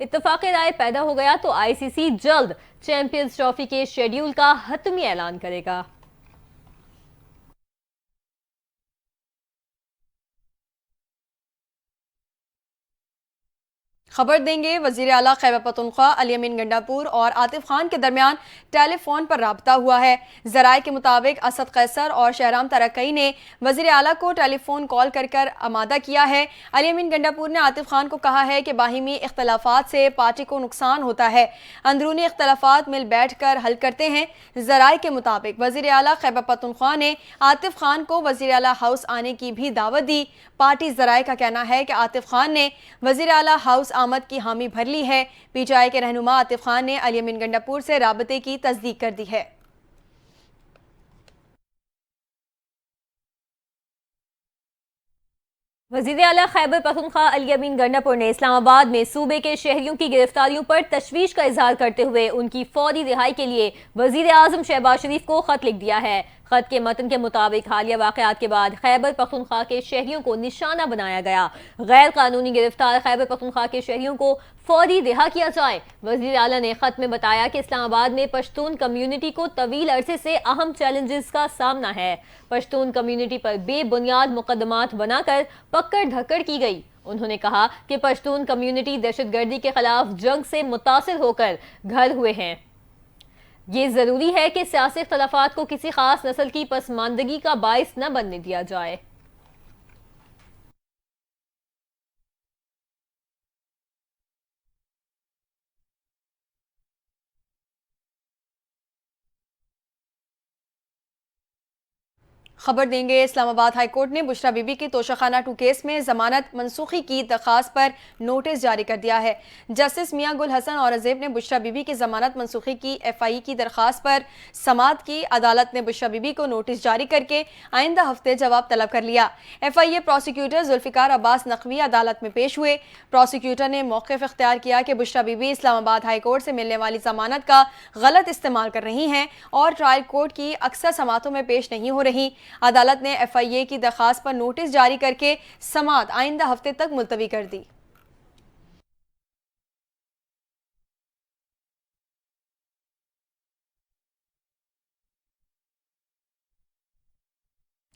اتفاق رائے پیدا ہو گیا تو آئی سی سی جلد چیمپئنز ٹرافی کے شیڈیول کا حتمی اعلان کرے گا۔ خبر دیں گے، وزیر اعلیٰ خیبر پختونخوا علی امین گنڈاپور اور عاطف خان کے درمیان ٹیلی فون پر رابطہ ہوا ہے۔ ذرائع کے مطابق اسد قیصر اور شہرام ترکئی نے وزیر اعلیٰ کو ٹیلی فون کال کر آمادہ کیا ہے۔ علی امین گنڈاپور نے عاطف خان کو کہا ہے کہ باہمی اختلافات سے پارٹی کو نقصان ہوتا ہے، اندرونی اختلافات مل بیٹھ کر حل کرتے ہیں۔ ذرائع کے مطابق وزیر اعلیٰ خیبر پختونخوا نے عاطف خان کو وزیر اعلیٰ ہاؤس آنے کی بھی دعوت دی۔ پارٹی ذرائع کا کہنا ہے کہ عاطف خان نے وزیر اعلیٰ ہاؤس آمد کی حامی بھر لی ہے۔ پی ٹی آئی کے رہنما عاطف خان نے علی امین گنڈاپور سے رابطے کی تصدیق کر دی ہے۔ وزیر اعلیٰ خیبر پختونخوا علی امین گنڈاپور نے اسلام آباد میں صوبے کے شہریوں کی گرفتاریوں پر تشویش کا اظہار کرتے ہوئے ان کی فوری رہائی کے لیے وزیر اعظم شہباز شریف کو خط لکھ دیا ہے۔ خط کے متن کے مطابق حالیہ واقعات کے بعد خیبر پختونخوا کے شہریوں کو نشانہ بنایا گیا، غیر قانونی گرفتار خیبر پختونخوا کے شہریوں کو فوری رہا کیا جائے۔ وزیر اعلیٰ نے خط میں بتایا کہ اسلام آباد میں پشتون کمیونٹی کو طویل عرصے سے اہم چیلنجز کا سامنا ہے۔ پشتون کمیونٹی پر بے بنیاد مقدمات بنا کر پکڑ دھکڑ کی گئی۔ انہوں نے کہا کہ پشتون کمیونٹی دہشت گردی کے خلاف جنگ سے متاثر ہو کر گھر ہوئے ہیں۔ یہ ضروری ہے کہ سیاسی اختلافات کو کسی خاص نسل کی پسماندگی کا باعث نہ بننے دیا جائے۔ خبر دیں گے، اسلام آباد ہائی کورٹ نے بشرا بی بی کی توشہ خانہ 2 کیس میں ضمانت منسوخی کی درخواست پر نوٹس جاری کر دیا ہے۔ جسٹس میاں گل حسن اور عزیب نے بشرا بی بی کی ضمانت منسوخی کی ایف آئی کی درخواست پر سماعت کی۔ عدالت نے بشرا بی بی کو نوٹس جاری کر کے آئندہ ہفتے جواب طلب کر لیا۔ ایف آئی اے پروسیکیوٹر ذوالفقار عباس نقوی عدالت میں پیش ہوئے۔ پروسیکیوٹر نے موقف اختیار کیا کہ بشرا بی بی اسلام آباد ہائی کورٹ سے ملنے والی ضمانت کا غلط استعمال کر رہی ہیں اور ٹرائل کورٹ کی اکثر سماعتوں میں پیش نہیں ہو رہی۔ عدالت نے ایف آئی اے کی درخواست پر نوٹس جاری کر کے سماعت آئندہ ہفتے تک ملتوی کر دی۔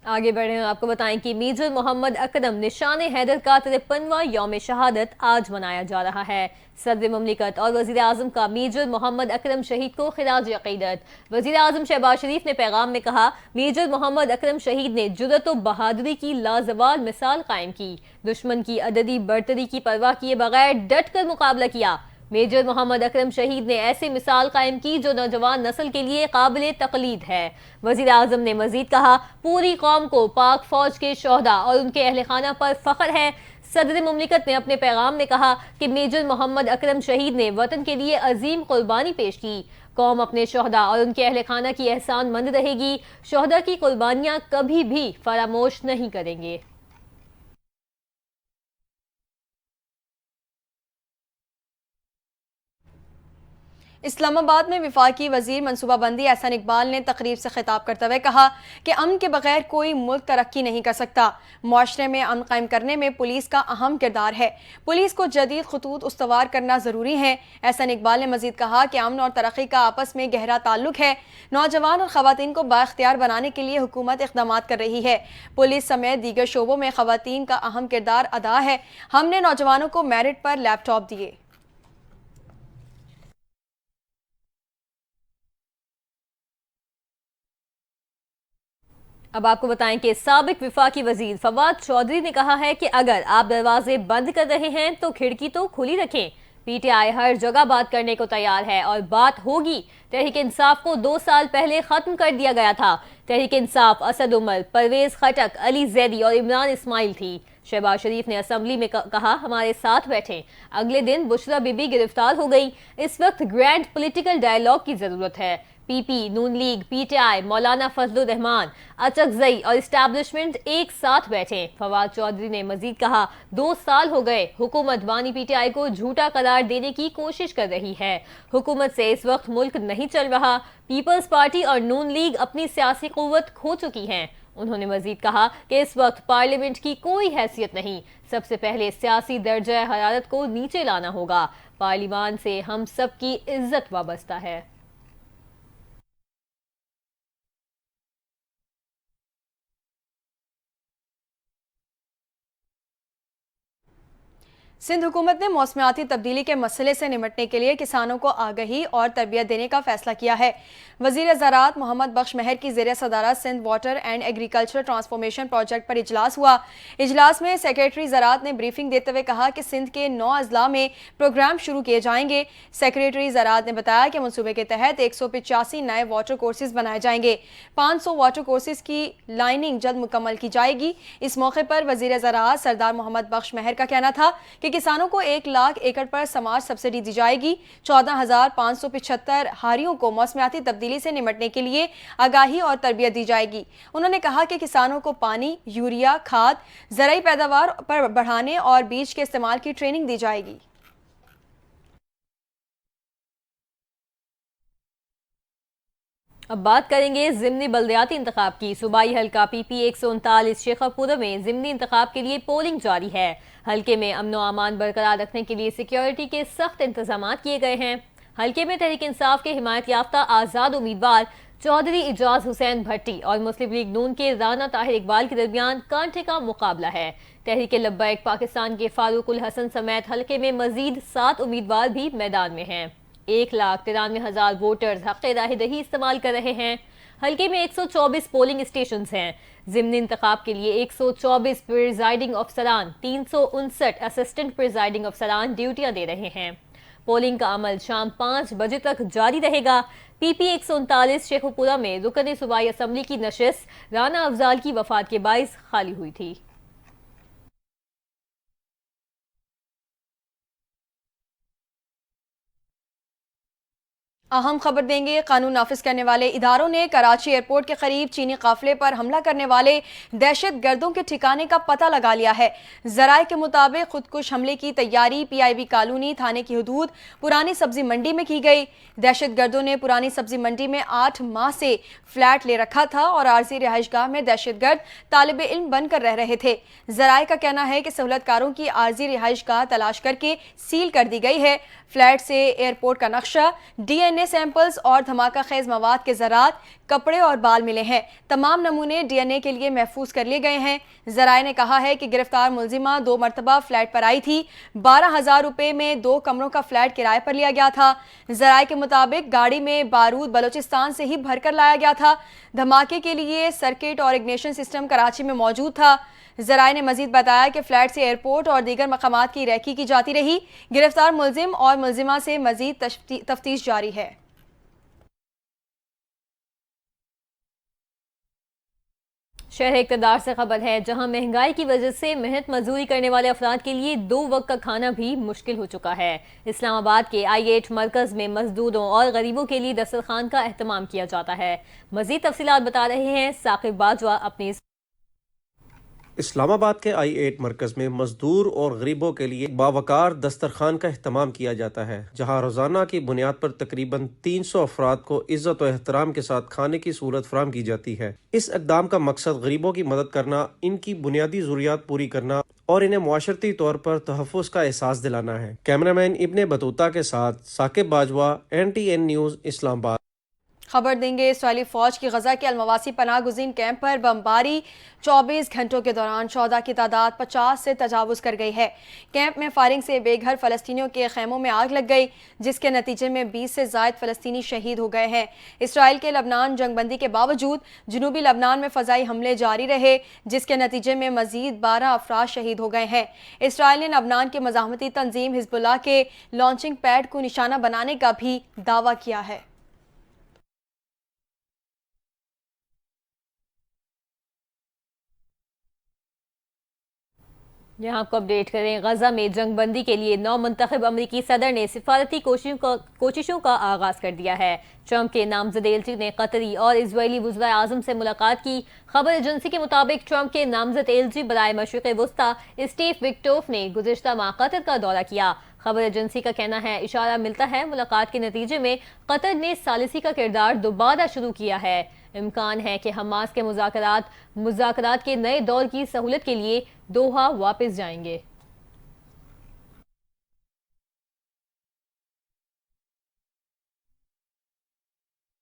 آگے بڑھیں، آپ کو بتائیں کہ میجر محمد اکرم نشان حیدر کا 53واں یوم شہادت آج منایا جا رہا ہے۔ صدر مملکت اور وزیر اعظم کا میجر محمد اکرم شہید کو خراج عقیدت۔ وزیر اعظم شہباز شریف نے پیغام میں کہا، میجر محمد اکرم شہید نے جرأت و بہادری کی لازوال مثال قائم کی، دشمن کی عددی برتری کی پرواہ کیے بغیر ڈٹ کر مقابلہ کیا۔ میجر محمد اکرم شہید نے ایسی مثال قائم کی جو نوجوان نسل کے لیے قابل تقلید ہے۔ وزیر اعظم نے مزید کہا، پوری قوم کو پاک فوج کے شہداء اور ان کے اہل خانہ پر فخر ہے۔ صدر مملکت نے اپنے پیغام میں کہا کہ میجر محمد اکرم شہید نے وطن کے لیے عظیم قربانی پیش کی۔ قوم اپنے شہداء اور ان کے اہل خانہ کی احسان مند رہے گی، شہداء کی قربانیاں کبھی بھی فراموش نہیں کریں گے۔ اسلام آباد میں وفاقی وزیر منصوبہ بندی احسن اقبال نے تقریب سے خطاب کرتے ہوئے کہا کہ امن کے بغیر کوئی ملک ترقی نہیں کر سکتا۔ معاشرے میں امن قائم کرنے میں پولیس کا اہم کردار ہے۔ پولیس کو جدید خطوط استوار کرنا ضروری ہے۔ احسن اقبال نے مزید کہا کہ امن اور ترقی کا آپس میں گہرا تعلق ہے۔ نوجوان اور خواتین کو بااختیار بنانے کے لیے حکومت اقدامات کر رہی ہے۔ پولیس سمیت دیگر شعبوں میں خواتین کا اہم کردار ادا ہے۔ ہم نے نوجوانوں کو میرٹ پر لیپ ٹاپ دیے۔ اب آپ کو بتائیں کہ سابق وفاقی وزیر فواد چودھری نے کہا ہے کہ اگر آپ دروازے بند کر رہے ہیں تو کھڑکی تو کھلی رکھیں۔ پی ٹی آئی ہر جگہ بات کرنے کو تیار ہے اور بات ہوگی۔ تحریک انصاف کو 2 سال پہلے ختم کر دیا گیا تھا۔ تحریک انصاف اسد عمر، پرویز خٹک، علی زیدی اور عمران اسماعیل تھی۔ شہباز شریف نے اسمبلی میں کہا، ہمارے ساتھ بیٹھیں۔ اگلے دن بشرا بی بی گرفتار ہو گئی۔ اس وقت گرینڈ پولیٹیکل ڈائیلاگ کی ضرورت ہے۔ پی پی، نون لیگ، پی ٹی آئی، مولانا فضل الرحمان، اچکزئی اور اسٹیبلشمنٹ ایک ساتھ بیٹھیں۔ فواد چودھری نے مزید کہا، 2 سال ہو گئے حکومت بانی پی ٹی آئی کو جھوٹا قرار دینے کی کوشش کر رہی ہے۔ حکومت سے اس وقت ملک نہیں چل رہا۔ پیپلز پارٹی اور نون لیگ اپنی سیاسی قوت کھو چکی ہیں۔ انہوں نے مزید کہا کہ اس وقت پارلیمنٹ کی کوئی حیثیت نہیں، سب سے پہلے سیاسی درجہ حرارت کو نیچے لانا ہوگا، پارلیمان سے ہم سب کی عزت وابستہ ہے۔ سندھ حکومت نے موسمیاتی تبدیلی کے مسئلے سے نمٹنے کے لیے کسانوں کو آگہی اور تربیت دینے کا فیصلہ کیا ہے۔ وزیر زراعت محمد بخش مہر کی زیر صدارت Sindh water and agriculture transformation project پر اجلاس ہوا۔ اجلاس میں سیکریٹری زراعت نے بریفنگ دیتے ہوئے کہا کہ سندھ کے 9 اضلاع میں پروگرام شروع کیے جائیں گے۔ سیکریٹری زراعت نے بتایا کہ منصوبے کے تحت 185 نئے واٹر کورسز بنائے جائیں گے، 500 واٹر کورسز کی لائننگ جلد مکمل کی جائے گی۔ اس موقع پر وزیر زراعت سردار محمد بخش مہر کا کہنا تھا کہ کسانوں کو 1 لاکھ ایکڑ پر سماج سبسڈی دی جائے گی۔ 14,575 ہاریوں کو موسمیاتی تبدیلی سے نمٹنے کے لیے آگاہی اور تربیت دی جائے گی۔ انہوں نے کہا کہ کسانوں کو پانی، یوریا، کھاد، زرعی پیداوار پر بڑھانے اور بیج کے استعمال کی ٹریننگ دی جائے گی۔ اب بات کریں گے ضمنی بلدیاتی انتخاب کی۔ صوبائی حلقہ پی پی 139 شیخا پورہ میں ضمنی انتخاب کے لیے پولنگ جاری ہے۔ حلقے میں امن و امان برقرار رکھنے کے لیے سیکیورٹی کے سخت انتظامات کیے گئے ہیں۔ حلقے میں تحریک انصاف کے حمایت یافتہ آزاد امیدوار چودھری اعجاز حسین بھٹی اور مسلم لیگ نون کے رانا طاہر اقبال کے درمیان کانٹے کا مقابلہ ہے۔ تحریک لبیک پاکستان کے فاروق الحسن سمیت حلقے میں مزید 7 امیدوار بھی میدان میں ہیں۔ 1,93,000 ووٹرز حق رائے دہی استعمال کر رہے ہیں۔ حلقے میں 124 پولنگ اسٹیشنز ہیں۔ ضمنی انتخاب کے لیے 124 پریزائڈنگ افسران، 359 اسسٹنٹ پریزائڈنگ افسران ڈیوٹیاں دے رہے ہیں۔ پولنگ کا عمل شام 5 بجے تک جاری رہے گا۔ پی پی 139 شیخو پورہ میں رکن صوبائی اسمبلی کی نشست رانا افضال کی وفات کے باعث خالی ہوئی تھی۔ اہم خبر دیں گے، قانون نافذ کرنے والے اداروں نے کراچی ایئرپورٹ کے قریب چینی قافلے پر حملہ کرنے والے دہشت گردوں کے ٹھکانے کا پتہ لگا لیا ہے۔ ذرائع کے مطابق خودکش حملے کی تیاری پی آئی بی کالونی تھانے کی حدود پرانی سبزی منڈی میں کی گئی۔ دہشت گردوں نے پرانی سبزی منڈی میں 8 ماہ سے فلیٹ لے رکھا تھا اور عارضی رہائش گاہ میں دہشت گرد طالب علم بن کر رہ رہے تھے۔ ذرائع کا کہنا ہے کہ سہولت کاروں کی عارضی رہائش گاہ تلاش کر کے سیل کر دی گئی ہے۔ فلیٹ سے ایئرپورٹ کا نقشہ، ڈی این اے سیمپلز اور دھماکہ خیز مواد کے ذرات، کپڑے اور بال ملے ہیں۔ تمام نمونے ڈی این اے کے لیے محفوظ کر لیے گئے ہیں۔ ذرائع نے کہا ہے کہ گرفتار ملزمہ 2 مرتبہ فلیٹ پر آئی تھی۔ 12,000 روپے میں 2 کمروں کا فلیٹ کرائے پر لیا گیا تھا۔ ذرائع کے مطابق گاڑی میں بارود بلوچستان سے ہی بھر کر لایا گیا تھا۔ دھماکے کے لیے سرکٹ اور اگنیشن سسٹم کراچی میں موجود تھا۔ ذرائع نے مزید بتایا کہ فلیٹ سے ایئرپورٹ اور دیگر مقامات کی ریکی کی جاتی رہی۔ گرفتار ملزم اور ملزمہ سے مزید تفتیش جاری ہے۔ شہر اقتدار سے خبر ہے، جہاں مہنگائی کی وجہ سے محنت مزدوری کرنے والے افراد کے لیے 2 وقت کا کھانا بھی مشکل ہو چکا ہے۔ اسلام آباد کے I8 مرکز میں مزدوروں اور غریبوں کے لیے دسترخوان کا اہتمام کیا جاتا ہے۔ مزید تفصیلات بتا رہے ہیں ثاقب باجوہ اپنی اسلام آباد کے I8 مرکز میں مزدور اور غریبوں کے لیے باوقار دسترخوان کا اہتمام کیا جاتا ہے، جہاں روزانہ کی بنیاد پر تقریباً 300 افراد کو عزت و احترام کے ساتھ کھانے کی سہولت فراہم کی جاتی ہے۔ اس اقدام کا مقصد غریبوں کی مدد کرنا، ان کی بنیادی ضروریات پوری کرنا اور انہیں معاشرتی طور پر تحفظ کا احساس دلانا ہے۔ کیمرامین ابن بطوطہ کے ساتھ ثاقب باجوہ، NTN نیوز، اسلام آباد۔ خبر دیں گے، اسرائیلی فوج کی غزہ کے المواسی پناہ گزین کیمپ پر بمباری 24 گھنٹوں کے دوران 14 کی تعداد 50 سے تجاوز کر گئی ہے۔ کیمپ میں فائرنگ سے بے گھر فلسطینیوں کے خیموں میں آگ لگ گئی، جس کے نتیجے میں 20 سے زائد فلسطینی شہید ہو گئے ہیں۔ اسرائیل کے لبنان جنگ بندی کے باوجود جنوبی لبنان میں فضائی حملے جاری رہے، جس کے نتیجے میں مزید 12 افراد شہید ہو گئے ہیں۔ اسرائیل نے لبنان کے مزاحمتی تنظیم حزب اللہ کے لانچنگ پیڈ کو نشانہ بنانے کا بھی دعویٰ کیا ہے۔ یہاں آپ کو اپڈیٹ کریں، غزہ میں جنگ بندی کے لیے نو منتخب امریکی صدر نے سفارتی کوششوں کا آغاز کر دیا ہے۔ ٹرمپ کے نامزد ایلچی نے قطری اور اسرائیلی وزراء اعظم سے ملاقات کی۔ خبر ایجنسی کے مطابق ٹرمپ کے نامزد ایلچی برائے مشرق وسطی اسٹیو وکٹوف نے گزشتہ ماہ قطر کا دورہ کیا۔ خبر ایجنسی کا کہنا ہے، اشارہ ملتا ہے ملاقات کے نتیجے میں قطر نے ثالثی کا کردار دوبارہ شروع کیا ہے۔ امکان ہے کہ حماس کے مذاکرات کے نئے دور کی سہولت کے لیے دوحہ واپس جائیں گے۔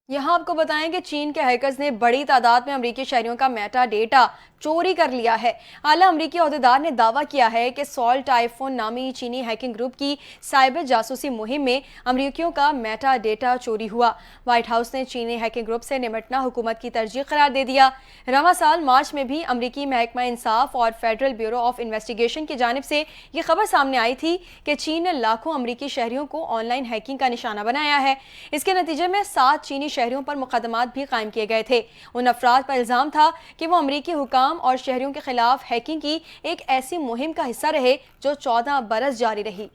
یہاں آپ کو بتائیں کہ چین کے ہیکرز نے بڑی تعداد میں امریکی شہریوں کا میٹا ڈیٹا چوری کر لیا ہے۔ اعلیٰ امریکی عہدیدار نے دعویٰ کیا ہے کہ سالٹ آئی فون نامی چینی ہیکنگ گروپ کی سائبر جاسوسی مہم میں امریکیوں کا میٹا ڈیٹا چوری ہوا۔ وائٹ ہاؤس نے چینی ہیکنگ گروپ سے نمٹنا حکومت کی ترجیح قرار دے دیا۔ رواں سال مارچ میں بھی امریکی محکمہ انصاف اور فیڈرل بیورو آف انویسٹیگیشن کی جانب سے یہ خبر سامنے آئی تھی کہ چین نے لاکھوں امریکی شہریوں کو آن لائن ہیکنگ کا نشانہ بنایا ہے۔ اس کے نتیجے میں 7 چینی شہریوں پر مقدمات بھی قائم کیے گئے تھے۔ ان افراد پر الزام تھا کہ وہ امریکی حکام اور شہریوں کے خلاف ہیکنگ کی ایک ایسی مہم کا حصہ رہے جو 14 برس جاری رہی۔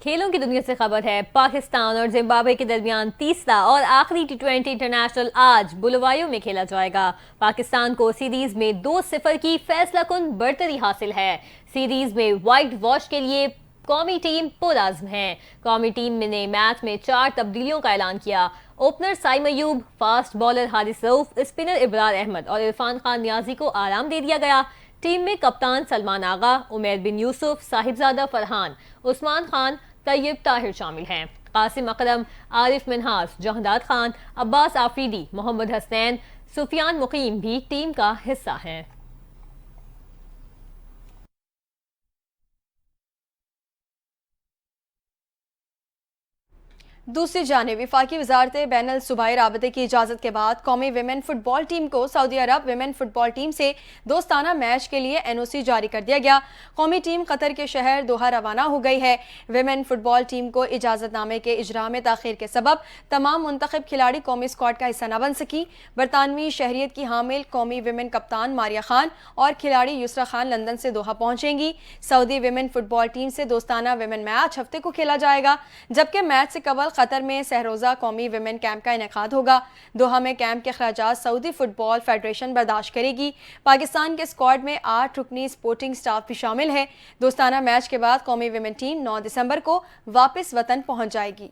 کھیلوں کی دنیا سے خبر ہے۔ پاکستان اور زمبابوے کے درمیان تیسرا اور آخری ٹی20 انٹرنیشنل آج بلوایو میں کھیلا جائے گا۔ پاکستان کو سیریز میں 2-0 کی فیصلہ کن برتری حاصل ہے۔ سیریز میں وائٹ واش کے لیے قومی ٹیم پرعزم ہے۔ قومی ٹیم نے میچ میں 4 تبدیلیوں کا اعلان کیا۔ اوپنر سائم ایوب، فاسٹ بالر حارث رؤف، اسپنر ابرار احمد اور عرفان خان نیازی کو آرام دے دیا گیا۔ ٹیم میں کپتان سلمان آغا، عمیر بن یوسف، صاحبزادہ فرحان، عثمان خان، طیب طاہر شامل ہیں۔ قاسم اکرم، عارف منہاس، جہانداد خان، عباس آفریدی، محمد حسنین، سفیان مقیم بھی ٹیم کا حصہ ہیں۔ دوسری جانب وفاقی وزارت بین الصوبائی رابطے کی اجازت کے بعد قومی ویمن فٹ بال ٹیم کو سعودی عرب ویمن فٹ بال ٹیم سے دوستانہ میچ کے لیے NOC جاری کر دیا گیا۔ قومی ٹیم قطر کے شہر دوحہ روانہ ہو گئی ہے۔ ویمن فٹ بال ٹیم کو اجازت نامے کے اجراء میں تاخیر کے سبب تمام منتخب کھلاڑی قومی اسکواڈ کا حصہ نہ بن سکی۔ برطانوی شہریت کی حامل قومی ویمن کپتان ماریہ خان اور کھلاڑی یسرا خان لندن سے دوحہ پہنچیں گی۔ سعودی ویمن فٹ بال ٹیم سے دوستانہ ویمن میچ ہفتے کو کھیلا جائے گا، جبکہ میچ سے قبل قطر میں سہروزہ قومی ویمن کیمپ کا انعقاد ہوگا۔ دوحہ میں کیمپ کے اخراجات سعودی فٹ بال فیڈریشن برداشت کرے گی۔ پاکستان کے اسکواڈ میں 8 رکنی سپورٹنگ سٹاف بھی شامل ہے۔ دوستانہ میچ کے بعد قومی ویمن ٹیم 9 دسمبر کو واپس وطن پہنچ جائے گی۔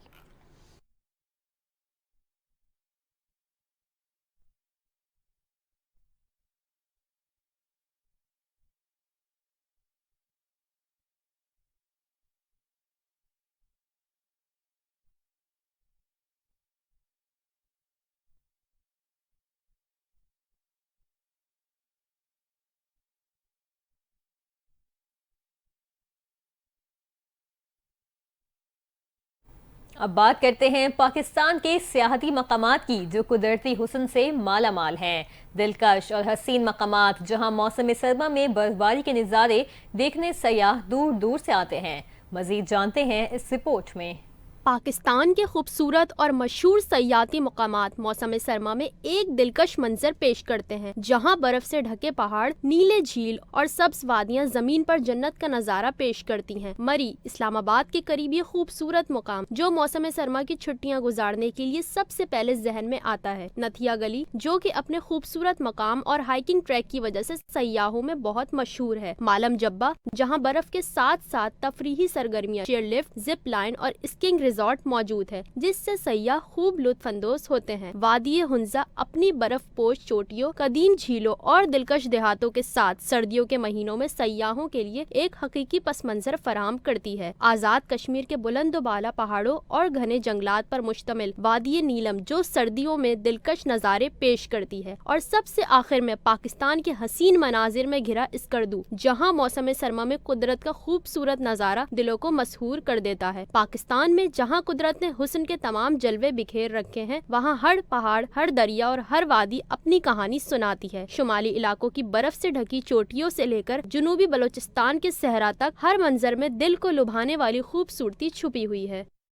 اب بات کرتے ہیں پاکستان کے سیاحتی مقامات کی جو قدرتی حسن سے مالا مال ہیں۔ دلکش اور حسین مقامات جہاں موسم سرما میں برفباری کے نظارے دیکھنے سیاح دور دور سے آتے ہیں۔ مزید جانتے ہیں اس رپورٹ میں۔ پاکستان کے خوبصورت اور مشہور سیاحتی مقامات موسم سرما میں ایک دلکش منظر پیش کرتے ہیں، جہاں برف سے ڈھکے پہاڑ، نیلے جھیل اور سبز وادیاں زمین پر جنت کا نظارہ پیش کرتی ہیں۔ مری اسلام آباد کے قریب یہ خوبصورت مقام جو موسم سرما کی چھٹیاں گزارنے کے لیے سب سے پہلے ذہن میں آتا ہے۔ نتھیا گلی جو کہ اپنے خوبصورت مقام اور ہائکنگ ٹریک کی وجہ سے سیاحوں میں بہت مشہور ہے۔ مالم جبہ جہاں برف کے ساتھ ساتھ تفریحی سرگرمیاں، چیئر لفٹ، زپ لائن اور اسکینگ ریزورٹ موجود ہے، جس سے سیاح خوب لطف اندوز ہوتے ہیں۔ وادی ہنزا اپنی برف پوش چوٹیوں، قدیم جھیلوں اور دلکش دیہاتوں کے ساتھ سردیوں کے مہینوں میں سیاحوں کے لیے ایک حقیقی پس منظر فراہم کرتی ہے۔ آزاد کشمیر کے بلند و بالا پہاڑوں اور گھنے جنگلات پر مشتمل وادی نیلم جو سردیوں میں دلکش نظارے پیش کرتی ہے، اور سب سے آخر میں پاکستان کے حسین مناظر میں گھرا اسکردو جہاں موسم سرما میں قدرت کا خوبصورت نظارہ دلوں کو مسحور کر دیتا ہے۔ پاکستان میں جہاں قدرت نے حسن کے تمام جلوے بکھیر رکھے ہیں، وہاں ہر پہاڑ، ہر دریا اور ہر وادی اپنی کہانی سناتی ہے۔ شمالی علاقوں کی برف سے ڈھکی چوٹیوں سے لے کر جنوبی بلوچستان کے صحرا تک ہر منظر میں دل کو لبھانے والی خوبصورتی چھپی ہوئی ہے۔